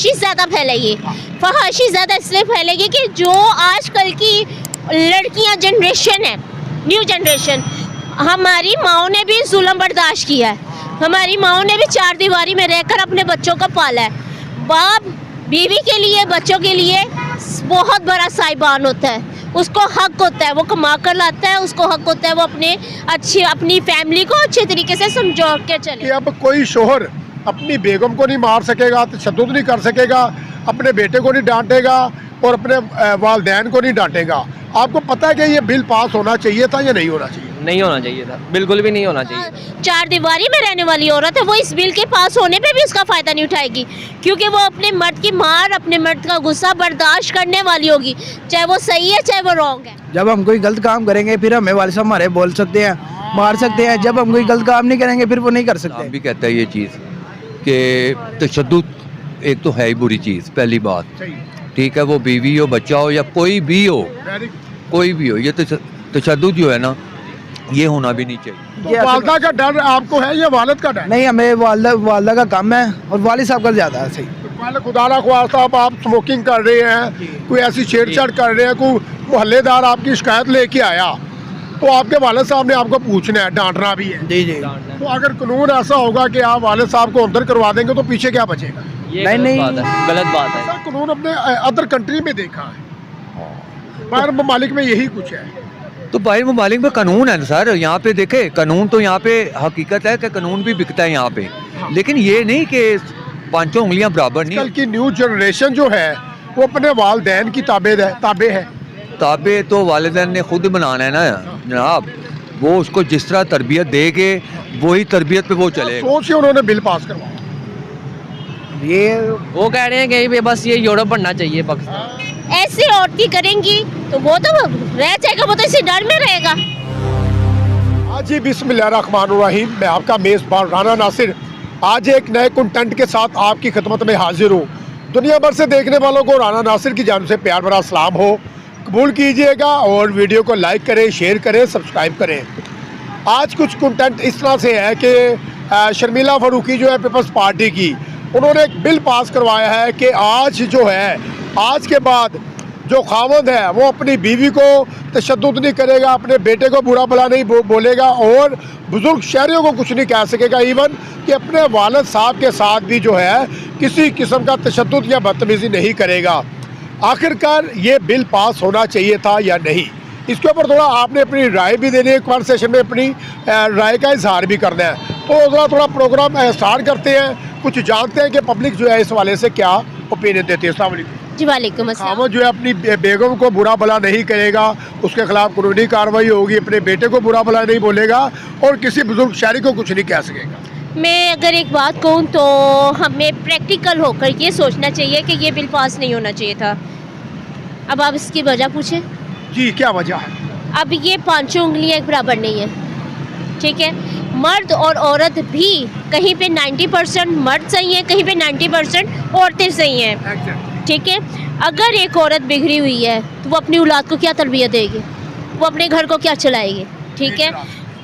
फहाशी ज़्यादा फैलेगी। फहाशी ज़्यादा इसलिए फैलेगी कि जो आजकल की लड़कियां जनरेशन है, न्यू जनरेशन, हमारी माओ ने भी जुल्म बर्दाश्त किया है, हमारी माओ ने भी चार दीवारी में रहकर अपने बच्चों को पाला है। बाप बीवी के लिए, बच्चों के लिए बहुत बड़ा साहिबान होता है, उसको हक होता है, वो कमा कर लाता है, उसको हक होता है वो अपनी फैमिली को अच्छे तरीके से समझा के चले। कि अब कोई शोहर अपनी बेगम को नहीं मार सकेगा, तशद्दुद नहीं कर सकेगा, अपने बेटे को नहीं डांटेगा और अपने वालिदैन को नहीं डांटेगा। आपको पता है कि ये बिल पास होना चाहिए था या नहीं होना चाहिए? नहीं होना चाहिए था, बिल्कुल भी नहीं होना चाहिए। चार दीवारी में रहने वाली औरत है, वो इस बिल के पास होने पे भी उसका फ़ायदा नहीं उठाएगी, क्योंकि वो अपने मर्द की मार, अपने मर्द का गुस्सा बर्दाश्त करने वाली होगी, चाहे वो सही है चाहे वो रॉन्ग है। जब हम कोई गलत काम करेंगे फिर हमें वालिद साहब हमारे बोल सकते हैं, मार सकते हैं। जब हम कोई गलत काम नहीं करेंगे फिर वो नहीं कर सकते। आप भी कहता है ये चीज़ कि तशद्दुद एक तो है ही बुरी चीज़, पहली बात, ठीक है, वो बीवी हो, बच्चा हो या कोई भी हो, कोई भी हो, ये तशद्दुद जो है ना, ये होना भी नहीं चाहिए। तो वालदा का डर आपको है या वालिद का डर? नहीं, हमें वालदा का कम है और वालिद साहब का ज़्यादा है। सही, पहले खुदा ना ख्वास्ता आप स्मोकिंग कर रहे हैं, कोई ऐसी छेड़छाड़ कर रहे हैं, कोई मोहल्लेदार आपकी शिकायत लेके आया, तो आपके वालिद साहब ने आपको पूछना है, डांटना भी है। जी जी। तो अगर कानून ऐसा होगा कि आप वालिद साहब को अंदर करवा देंगे तो पीछे क्या बचेगा? ये नहीं, गलत बात है। सर, कानून अपने अदर कंट्री में देखा है, बाहर ममालिक में यही कुछ है। तो बाहर ममालिक में कानून है सर, यहाँ पे देखे कानून, तो यहाँ पे हकीकत है कि कानून भी बिकता है यहाँ पे, लेकिन ये नहीं कि पांचों उंगलियां बराबर नहीं। कल की न्यू जनरेशन जो है वो अपने वालिदैन की ताबे है। ताबे तो वालिदैन ने खुद बनाना है ना जनाब, वो उसको जिस तरह तरबियत देके वही तरबियत पे वो चले। सोच के उन्होंने बिल पास करवाया। ये वो कह रहे हैं कि बस ये यूरोप बनना चाहिए पाकिस्तान। ऐसे औरतें करेंगी तो वो तो रह जाएगा, वो तो इसी डर में रहेगा। आज जी बिस्मिल्लाहिर्रहमानिर्रहीम, मैं आपका मेज़बान राना नासिर आज एक नए कंटेंट के साथ आपकी खिदमत में हाजिर हूँ। दुनिया भर से देखने वालों को राना नासिर की जानिब से प्यार भरा सलाम हो, कबूल कीजिएगा और वीडियो को लाइक करें, शेयर करें, सब्सक्राइब करें। आज कुछ कंटेंट इस तरह से है कि शर्मिला फारूकी जो है पीपल्स पार्टी की, उन्होंने एक बिल पास करवाया है कि आज जो है, आज के बाद जो खावंद है वो अपनी बीवी को तशद्दुद नहीं करेगा, अपने बेटे को बुरा भला नहीं बोलेगा और बुजुर्ग शहरियों को कुछ नहीं कह सकेगा, इवन कि अपने वालिद साहब के साथ भी जो है किसी किस्म का तशद्दुद या बदतमीज़ी नहीं करेगा। आखिरकार ये बिल पास होना चाहिए था या नहीं, इसके ऊपर थोड़ा आपने अपनी राय भी देनी है, कॉन्वर्सेशन में अपनी राय का इजहार भी करना है। तो थोड़ा प्रोग्राम स्टार्ट करते हैं, कुछ जानते हैं कि पब्लिक जो है इस वाले से क्या ओपिनियन देती है। अस्सलाम वालेकुम जी, वालेकुम अस्सलाम। खामद जो है अपनी बेगम को बुरा भला नहीं करेगा, उसके खिलाफ कानूनी कार्रवाई होगी, अपने बेटे को बुरा भला नहीं बोलेगा और किसी बुजुर्ग शहरी को कुछ नहीं कह सकेगा। मैं अगर एक बात कहूँ तो हमें प्रैक्टिकल होकर ये सोचना चाहिए कि ये बिल पास नहीं होना चाहिए था। अब आप इसकी वजह पूछें। जी, क्या वजह है? अब ये पांचों उंगलियां एक बराबर नहीं है, ठीक है। मर्द और औरत भी कहीं पे 90% मर्द सही है, कहीं पे 90% औरतें सही हैं, ठीक है। अगर एक औरत बिगड़ी हुई है तो वो अपनी औलाद को क्या तरबियत देगी, वो अपने घर को क्या चलाएगी, ठीक है।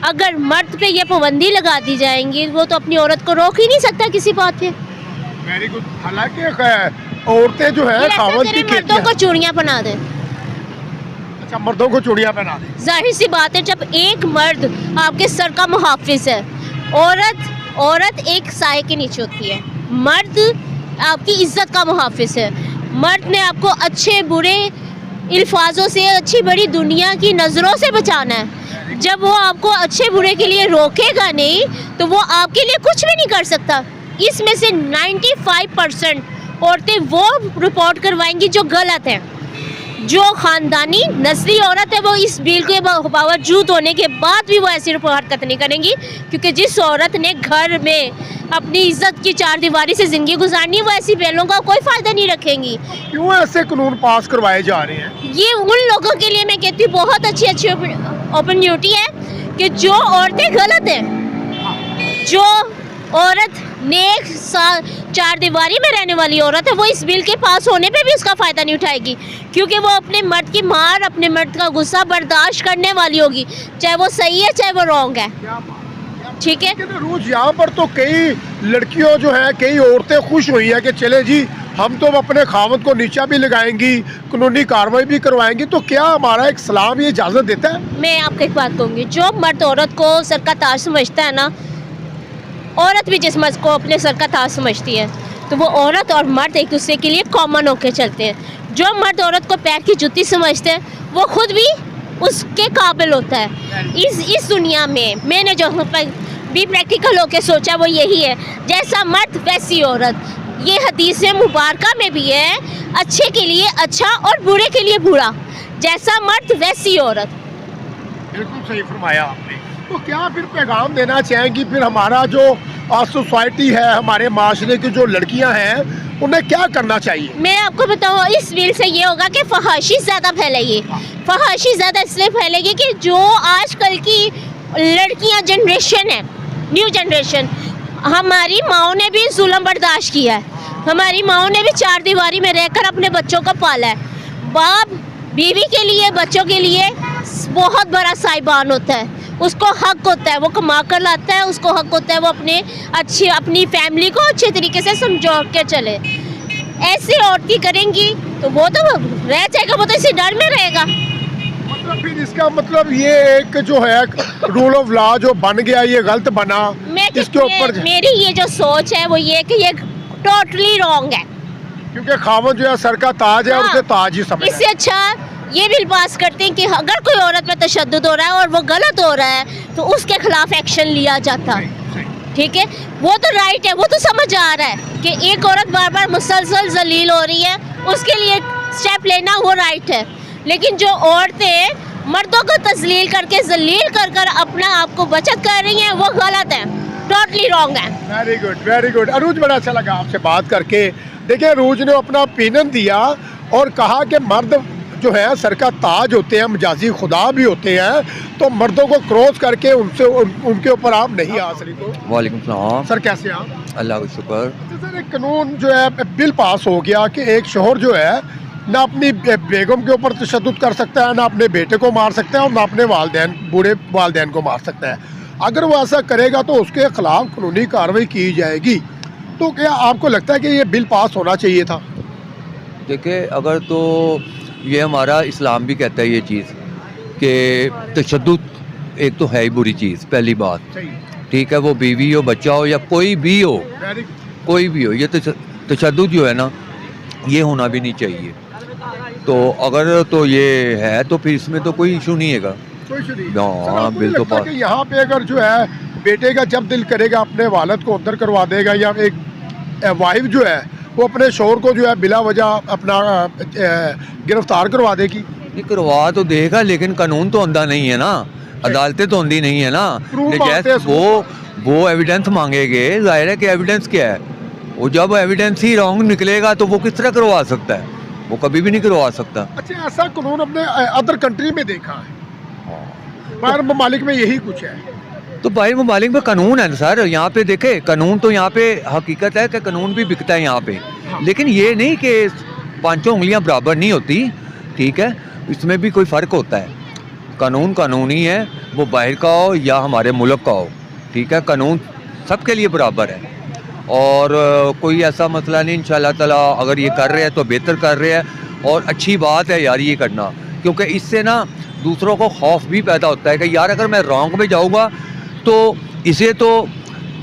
अगर मर्द पे ये पाबंदी लगा दी जाएंगी वो तो अपनी औरत को रोक ही नहीं सकता किसी बात पे। Very good. हालांकि औरतें जो है खावंद की मर्दों को चूड़ियाँ पहना दें। अच्छा, मर्दों को चूड़ियाँ पहना दें। जाहिर सी बात है, जब एक मर्द आपके सर का मुहाफिज है, औरत एक साए के नीचे होती है, मर्द आपकी इज्जत का मुहाफिज है। मर्द ने आपको अच्छे बुरे अल्फाजों से, अच्छी बड़ी दुनिया की नज़रों से बचाना है। जब वो आपको अच्छे बुरे के लिए रोकेगा नहीं तो वो आपके लिए कुछ भी नहीं कर सकता। इसमें से 95% औरतें वो रिपोर्ट करवाएंगी जो गलत है। जो ख़ानदानी नस्ली औरत है वो इस बिल के बावजूद होने के बाद भी वो ऐसी हरकत नहीं करेंगी, क्योंकि जिस औरत ने घर में अपनी इज्जत की चार दीवारी से ज़िंदगी गुजारनी है वो ऐसी बिलों का कोई फ़ायदा नहीं रखेंगी। क्यों ऐसे कानून पास करवाए जा रहे हैं? ये उन लोगों के लिए मैं कहती हूँ बहुत अच्छी अपॉर्चुनिटी है कि जो औरतें गलत हैं, जो औरत नेक चार दीवारी में रहने वाली औरत है, वो इस बिल के पास होने पे भी उसका फ़ायदा नहीं उठाएगी, क्योंकि वो अपने मर्द की मार, अपने मर्द का गुस्सा बर्दाश्त करने वाली होगी, चाहे वो सही है चाहे वो रॉन्ग है, ठीक है। रोज यहाँ पर तो कई लड़कियों जो है, कई औरतें खुश हुई है कि चले जी हम तो अपने खामद को नीचा भी लगाएंगी, कानूनी कार्रवाई भी करवाएंगी, तो क्या हमारा एक इस्लाम ये इजाज़त देता है? मैं आपको एक बात कहूँगी, जो मर्द औरत को सर का ताज समझता है ना, औरत भी जिस मर्द को अपने सर का ताज समझती है, तो वो औरत और मर्द एक दूसरे के लिए कॉमन होकर चलते हैं। जो मर्द औरत को पैर की जुत्ती समझते हैं, वो खुद भी उसके काबिल होता है। इस दुनिया में मैंने जो भी प्रैक्टिकल होकर सोचा वो यही है, जैसा मर्द वैसी औरत। ये हदीस मुबारका में भी है, अच्छे के लिए अच्छा और बुरे के लिए बुरा, जैसा मर्द वैसी औरत। बिल्कुल सही फरमाया आपने। तो क्या फिर पैगाम देना चाहेंगी फिर हमारा जो सोसाइटी है, हमारे माशरे की जो लड़कियां हैं, उन्हें क्या करना चाहिए? मैं आपको बताऊँ, इस बिल से ये होगा कि फहाशी ज़्यादा फैलेगी। फहाशी ज़्यादा इसलिए फैलेगी कि जो आजकल की लड़कियां जनरेशन है, न्यू जनरेशन, हमारी माओ ने भी जुल्म बर्दाश्त किया है, हमारी माओ ने भी चार दीवारी में रहकर अपने बच्चों को पाला है। बाप बीवी के लिए, बच्चों के लिए बहुत बड़ा साहिबान होता है, उसको हक होता है, वो कमा कर लाता है, उसको हक होता है वो अपनी फैमिली को अच्छे तरीके से समझा के चले। ऐसी औरतें करेंगी तो वो तो रह जाएगा, वो तो इसी डर में रहेगा। मतलब फिर इसका मतलब ये एक जो है रूल ऑफ लॉ जो बन गया, ये गलत बना, इसके ऊपर मेरी ये जो सोच है वो ये कि ये टोटली रॉन्ग है, क्योंकि खामद जो है सर का ताज है, उसे ताज ही समझ। इससे अच्छा ये बिल पास करते हैं कि अगर कोई औरत पे तशद्दुद हो रहा है और वो गलत हो रहा है तो उसके खिलाफ एक्शन लिया जाता है। ठीक है, वो तो राइट है, वो तो समझ आ रहा है कि एक औरत बार बार मुसलसल जलील हो रही है, उसके लिए स्टेप लेना वो राइट है। लेकिन जो औरतें मर्दों को तस्लील करके जलील कर कर अपना आप को बचत कर रही हैं, वो गलत है, टोटली रॉन्ग है। Very good, very good. Arooj, बड़ा अच्छा लगा आपसे बात करके। देखिए, अरूज ने अपना ओपिनियन दिया और कहा कि मर्द जो है सर का ताज होते हैं, मजाजी खुदा भी होते हैं, तो मर्दों को क्रॉस करके उनके ऊपर आप नहीं आ सकते। वालेकुम सलाम सर, कैसे आप? अल्लाह का शुक्र। सर, एक कानून जो है बिल पास हो गया कि एक शोहर जो है ना अपनी बेगम के ऊपर तशद्दुद कर सकता है, ना अपने बेटे को मार सकता है और ना अपने वालिदैन, बूढ़े वालिदैन को मार सकता है। अगर वो ऐसा करेगा तो उसके खिलाफ कानूनी कार्रवाई की जाएगी। तो क्या आपको लगता है कि ये बिल पास होना चाहिए था? देखिए, अगर तो ये हमारा इस्लाम भी कहता है ये चीज़ कि तशद्दुद एक तो है ही बुरी चीज़, पहली बात। ठीक है, वो बीवी हो, बच्चा हो या कोई भी हो, कोई भी हो, ये तशद्दुद जो है ना, ये होना भी नहीं चाहिए। तो अगर तो ये है तो फिर इसमें तो कोई इशू नहीं है। हाँ, बिल तो पास। यहाँ पे अगर जो है बेटे का जब दिल करेगा अपने वालिद को अंदर करवा देगा, या एक वाइफ जो है वो अपने शोहर को जो है बिला वजह अपना गिरफ्तार करवा देगी। नहीं, करवा तो देगा, लेकिन कानून तो अंधा नहीं है ना, अदालतें तो अंधी नहीं है ना। जैसे वो एविडेंस मांगेंगे, जाहिर है कि एविडेंस क्या है, वो जब एविडेंस ही रॉन्ग निकलेगा तो वो किस तरह करवा सकता है? वो कभी भी नहीं करवा सकता। अच्छा, ऐसा कानून अपने अदर कंट्री में देखा है? बाहर ममालिक में यही कुछ है? तो बाहर ममालिक में कानून है सर, यहाँ पे देखे कानून तो यहाँ पे हकीकत है कि कानून भी बिकता है यहाँ पे। लेकिन ये नहीं कि पांचों उंगलियाँ बराबर नहीं होती। ठीक है, इसमें भी कोई फ़र्क होता है। कानून कानूनी है, वो बाहर का हो या हमारे मुल्क का हो। ठीक है, कानून सबके लिए बराबर है और कोई ऐसा मसला नहीं। इंशाल्लाह ताला अगर ये कर रहे हैं तो बेहतर कर रहे हैं और अच्छी बात है यार ये करना, क्योंकि इससे ना दूसरों को खौफ भी पैदा होता है कि यार अगर मैं रॉन्ग में जाऊँगा तो इसे तो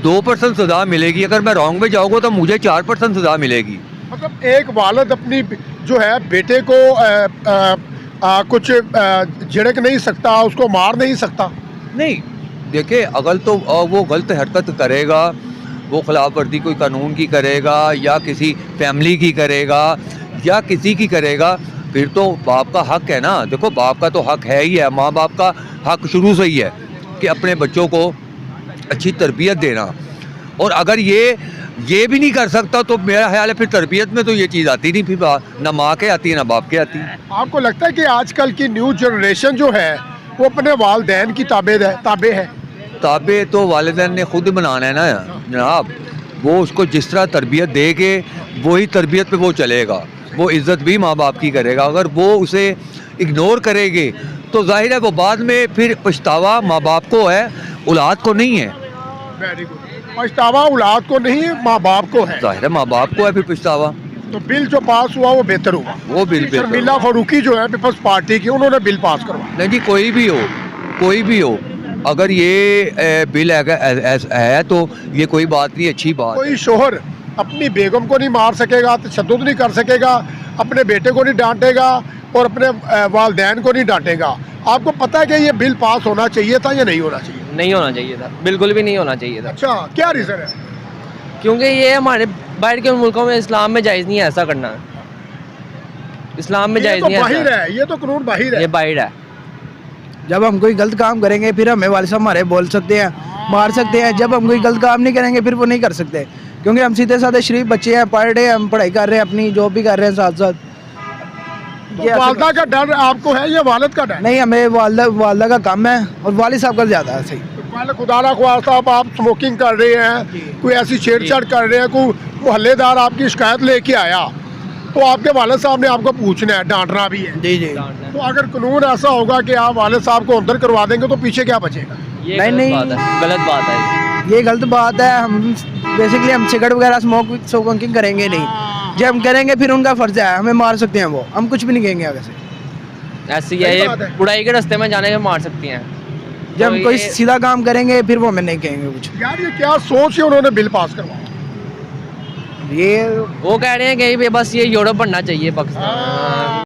2% सज़ा मिलेगी, अगर मैं रॉन्ग में जाऊँगा तो मुझे 4% सज़ा मिलेगी। मतलब एक वालिद अपनी जो है बेटे को कुछ झिड़क नहीं सकता, उसको मार नहीं सकता? नहीं, देखिए, अगर तो वो गलत हरकत करेगा, वो खिलाफ वर्जी कोई कानून की करेगा या किसी फैमिली की करेगा या किसी की करेगा, फिर तो बाप का हक है ना। देखो, बाप का तो हक है ही है, माँ बाप का हक शुरू से ही है कि अपने बच्चों को अच्छी तरबियत देना। और अगर ये भी नहीं कर सकता तो मेरा ख्याल है फिर तरबियत में तो ये चीज़ आती नहीं, फिर ना माँ के आती है ना बाप के आती है। आपको लगता है कि आजकल की न्यू जनरेशन जो है वो अपने वालिदैन की ताबे है? ताबे तो वालिदैन ने खुद बनाना है ना जनाब। वो उसको जिस तरह तरबियत देके वही तरबियत पे वो चलेगा, वो इज़्ज़त भी माँ बाप की करेगा। अगर वो उसे इग्नोर करेंगे तो जाहिर है वो बाद में फिर पछतावा माँ बाप को है, औलाद को नहीं है। Very good. पछतावा औलाद को नहीं है, माँ बाप को है। जाहिर है माँ बाप को है फिर पछतावा। तो बिल जो पास हुआ वो बेहतर हुआ। वो बिल बेहतर शर्मिला फारूकी जो है पीपल्स पार्टी की, उन्होंने बिल पास करवाया। नहीं जी, कोई भी हो, अगर ये बिल है तो ये कोई बात नहीं, अच्छी बात है। कोई शोहर अपनी बेगम को नहीं मार सकेगा, तशद्दुद नहीं कर सकेगा, अपने बेटे को नहीं डांटेगा और अपने वालदैन को नहीं डांटेगा। आपको पता है कि ये बिल पास होना चाहिए था या नहीं होना चाहिए? नहीं होना चाहिए था, बिल्कुल भी नहीं होना चाहिए था। अच्छा, क्या रीज़न है? क्योंकि ये हमारे बाहर के मुल्कों में इस्लाम में जायज़ नहीं है ऐसा करना। इस्लाम में ये जायज़ तो नहीं है बाहिर ऐसा। है, ये तो कानून बाहिर है। ये बाहर है। जब हम कोई गलत काम करेंगे फिर हमें वालिद साहब हमारे बोल सकते हैं, मार सकते हैं। जब हम कोई गलत काम नहीं करेंगे फिर वो नहीं कर सकते, क्योंकि हम सीधे साधे शरीफ बच्चे हैं, पढ़ रहे हैं, हम पढ़ाई कर रहे हैं, अपनी जॉब भी कर रहे हैं साथ साथ। तो वालदा का डर आपको है या वालिद का डर? नहीं, हमें वालदा का कम है और वालिद साहब का ज़्यादा है। सही। तो पहले खुदा ना ख्वास्ता आप स्मोकिंग कर रहे हैं, कोई ऐसी छेड़छाड़ कर रहे हैं, कोई मोहल्लेदार आपकी शिकायत लेके आया, तो आपके वालिद साहब ने आपको पूछना है, डांटना भी है। जी जी। तो अगर कानून ऐसा होगा कि आप वालिद साहब को अंदर करवा देंगे तो पीछे क्या बचेगा? ये नहीं, गलत बात है। ये गलत बात है। हम बेसिकली हम सिगरेट वगैरह स्मोकिंग करेंगे नहीं। जब हम करेंगे फिर उनका फर्ज है, हमें मार सकते हैं वो, हम कुछ भी नहीं कहेंगे आगे से। ऐसी है ये, बुराई के रास्ते में जाने के मार सकती हैं। जब तो हम कोई ये- सीधा काम करेंगे फिर वो हमें नहीं कहेंगे कुछ। यार ये क्या सोच है उन्होंने बिल पास करवाया? ये वो कह रहे हैं कि बस ये यूरोप बनना चाहिए पाकिस्तान।